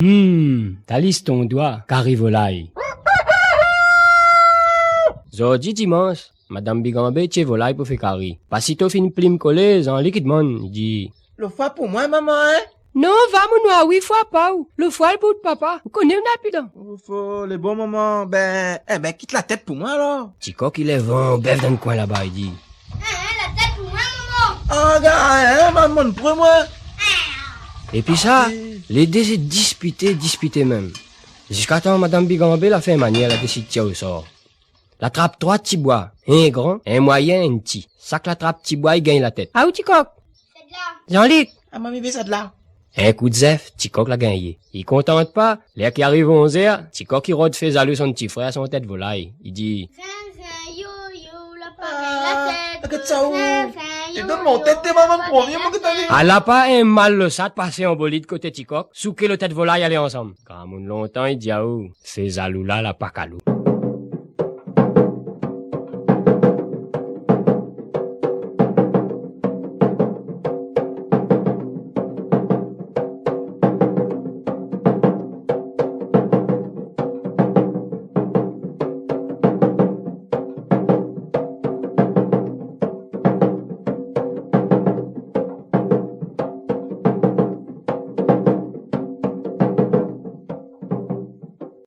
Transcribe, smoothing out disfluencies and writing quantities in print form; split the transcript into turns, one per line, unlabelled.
T'as liste ton doigt, carré volaille. Zodi dimanche, Madame Bigambé tient volaille pour faire carré. Pas si t'as fin plim collé, en liquide mon, il dit.
Le foie pour moi, maman, hein?
Non, va mon noir, oui, fois pas ou. Le foie, le bout de papa. Vous connaissez un apidon.
Faut les bons moments, quitte la tête pour moi, alors.
Ticoc, il est vent, bœuf dans le coin là-bas, il dit.
La tête pour moi, maman.
Ah, gars, hein, maman, pour moi.
Et puis ça, les deux s'est disputé même. Jusqu'à temps, Madame Bigambé l'a fait manière, elle a décidé de tirer au sort. La trappe 3 petits bois, un grand, un moyen, un petit. Ça que la trappe petit bois, il gagne la tête.
Ah, où tu coques?
C'est de là.
Jean-Luc.
Ah, mamie, ça de là.
Un coup de zef, Ticoc l'a gagné. Il contente pas, l'air qui arrive aux 11h, Ticoc il rôde fait saluer son petit frère, son tête volaille. Il dit,
Yo, la pareille, la tête.
Que ça ou? Et donne mon tête, maman, pour rien, moi, que t'as dit.
elle a pas un mal le sat passer en bolide côté Ticoc, sous que le tête volaille aller ensemble. Quand mon longtemps, il dit, ah, oh, fait zalou là, la pas calou.